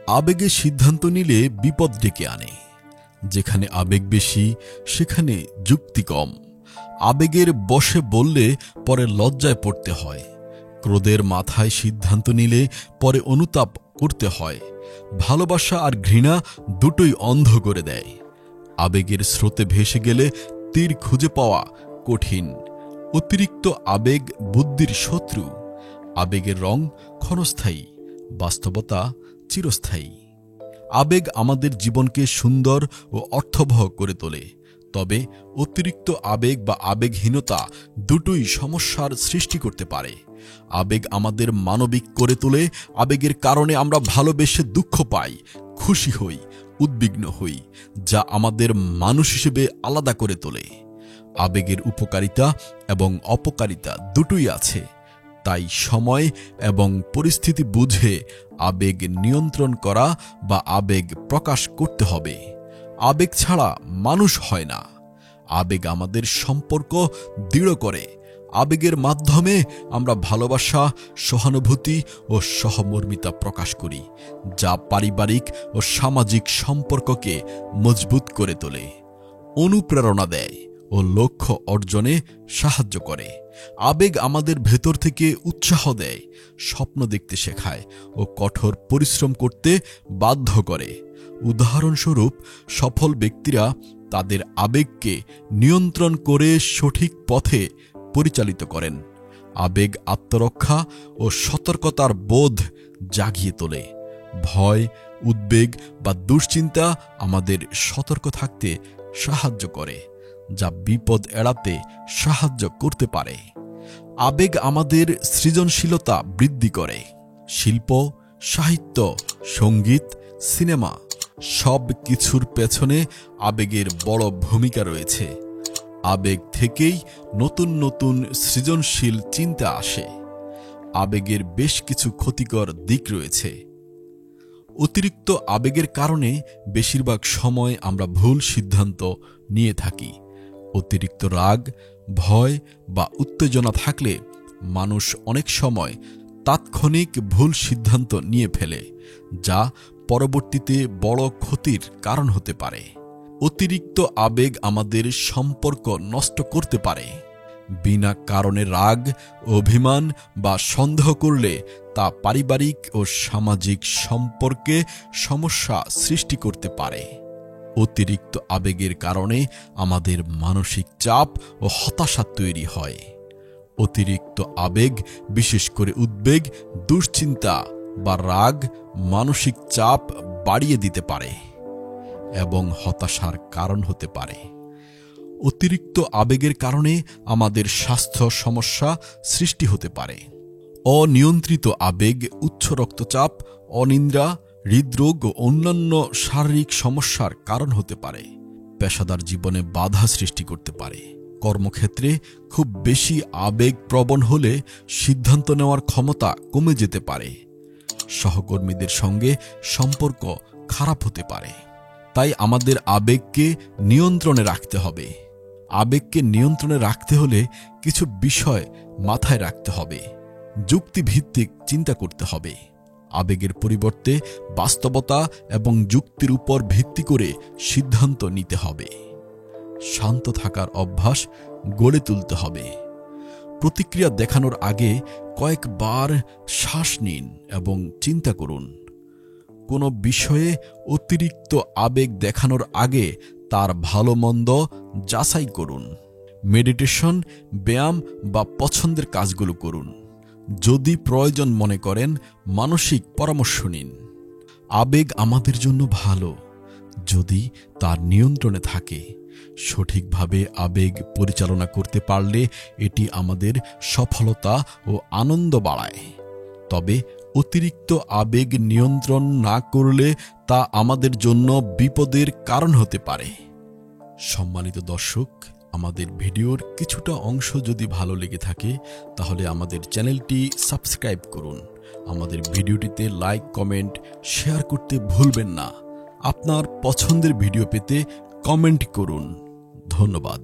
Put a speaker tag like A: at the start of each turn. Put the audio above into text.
A: আবেগে সিদ্ধান্ত নিলে বিপদ ডেকে আনে। যেখানে আবেগ বেশি সেখানে যুক্তি কম। আবেগের বশে বললে পরে লজ্জায় পড়তে হয়। ক্রোধের মাথায় সিদ্ধান্ত নিলে পরে অনুতাপ করতে হয়। ভালোবাসা আর ঘৃণা দুটোই অন্ধ করে দেয়। আবেগের স্রোতে ভেসে গেলে তীর খুঁজে পাওয়া কঠিন। অতিরিক্ত আবেগ বুদ্ধির শত্রু। আবেগের রং ক্ষণস্থায়ী, বাস্তবতা চিরস্থায়ী। আবেগ আমাদের জীবনকে সুন্দর ও অর্থবহ করে তোলে, তবে অতিরিক্ত আবেগ বা আবেগহীনতা দুটোই সমস্যার সৃষ্টি করতে পারে। আবেগ আমাদের মানবিক করে তোলে। আবেগের কারণে আমরা ভালোবেসে দুঃখ পাই, খুশি হই, উদ্বিগ্ন হই, যা আমাদের মানুষ হিসেবে আলাদা করে তোলে। আবেগের উপকারিতা এবং অপকারিতা দুটোই আছে, তাই সময় এবং পরিস্থিতি বুঝে আবেগ নিয়ন্ত্রণ করা বা আবেগ প্রকাশ করতে হবে। আবেগ ছাড়া মানুষ হয় না। আবেগ আমাদের সম্পর্ক দৃঢ় করে। আবেগের মাধ্যমে আমরা ভালোবাসা, সহানুভূতি ও সহমর্মিতা প্রকাশ করি, যা পারিবারিক ও সামাজিক সম্পর্ককে মজবুত করে তোলে, অনুপ্রেরণা দেয় ও লক্ষ্য অর্জনে সাহায্য করে। আবেগ আমাদের ভেতর থেকে উৎসাহ দেয়, স্বপ্ন দেখতে শেখায় ও কঠোর পরিশ্রম করতে বাধ্য করে। উদাহরণস্বরূপ, সফল ব্যক্তিরা তাদের আবেগকে নিয়ন্ত্রণ করে সঠিক পথে পরিচালিত করেন। আবেগ আত্মরক্ষা ও সতর্কতার বোধ জাগিয়ে তোলে। ভয়, উদ্বেগ বা দুশ্চিন্তা আমাদের সতর্ক থাকতে সাহায্য করে, যা বিপদ এড়াতে সাহায্য করতে পারে। আবেগ আমাদের সৃজনশীলতা বৃদ্ধি করে। শিল্প, সাহিত্য, সঙ্গীত, সিনেমা সব কিছুর পেছনে আবেগের বড় ভূমিকা রয়েছে। আবেগ থেকেই নতুন নতুন সৃজনশীল চিন্তা আসে। আবেগের বেশ কিছু ক্ষতিকর দিক রয়েছে। অতিরিক্ত আবেগের কারণে বেশিরভাগ সময় আমরা ভুল সিদ্ধান্ত নিয়ে থাকি। অতিরিক্ত রাগ, ভয় বা উত্তেজনা থাকলে মানুষ অনেক সময় তাৎক্ষণিক ভুল সিদ্ধান্ত নিয়ে ফেলে, যা পরবর্তীতে বড় ক্ষতির কারণ হতে পারে। অতিরিক্ত আবেগ আমাদের সম্পর্ক নষ্ট করতে পারে। বিনা কারণে রাগ, অভিমান বা সন্দেহ করলে তা পারিবারিক ও সামাজিক সম্পর্কে সমস্যা সৃষ্টি করতে পারে। অতিরিক্ত আবেগের কারণে আমাদের মানসিক চাপ ও হতাশা তৈরি হয়। অতিরিক্ত আবেগ, বিশেষ করে উদ্বেগ, দুশ্চিন্তা বা রাগ মানসিক চাপ বাড়িয়ে দিতে পারে এবং হতাশার কারণ হতে পারে। অতিরিক্ত আবেগের কারণে আমাদের স্বাস্থ্য সমস্যা সৃষ্টি হতে পারে। অনিয়ন্ত্রিত আবেগ উচ্চ রক্তচাপ, অনিদ্রা, হৃদরোগ ও অন্যান্য শারীরিক সমস্যার কারণ হতে পারে। পেশাদার জীবনে বাধা সৃষ্টি করতে পারে। কর্মক্ষেত্রে খুব বেশি আবেগপ্রবণ হলে সিদ্ধান্ত নেওয়ার ক্ষমতা কমে যেতে পারে। সহকর্মীদের সঙ্গে সম্পর্ক খারাপ হতে পারে। তাই আমাদের আবেগকে নিয়ন্ত্রণে রাখতে হবে। আবেগকে নিয়ন্ত্রণে রাখতে হলে কিছু বিষয় মাথায় রাখতে হবে। যুক্তিভিত্তিক চিন্তা করতে হবে। আবেগের পরিবর্তে বাস্তবতা এবং যুক্তির উপর ভিত্তি করে সিদ্ধান্ত নিতে হবে। শান্ত থাকার অভ্যাস গড়ে তুলতে হবে। প্রতিক্রিয়া দেখানোর আগে কয়েকবার শ্বাস নিন এবং চিন্তা করুন। কোনো বিষয়ে অতিরিক্ত আবেগ দেখানোর আগে তার ভালো মন্দ যাচাই করুন। মেডিটেশন, ব্যায়াম বা পছন্দের কাজগুলো করুন। যদি প্রয়োজন মনে করেন, মানসিক পরামর্শ নিন। আবেগ আমাদের জন্য ভালো যদি তার নিয়ন্ত্রণে থাকে। সঠিকভাবে আবেগ পরিচালনা করতে পারলে এটি আমাদের সফলতা ও আনন্দ বাড়ায়। তবে অতিরিক্ত আবেগ নিয়ন্ত্রণ না করলে তা আমাদের জন্য বিপদের কারণ হতে পারে। সম্মানিত দর্শক, আমাদের ভিডিওর কিছুটা অংশ যদি ভালো লেগে থাকে তাহলে আমাদের চ্যানেলটি সাবস্ক্রাইব করুন। আমাদের ভিডিওটিতে লাইক, কমেন্ট, শেয়ার করতে ভুলবেন না। আপনার পছন্দের ভিডিও পেতে কমেন্ট করুন। ধন্যবাদ।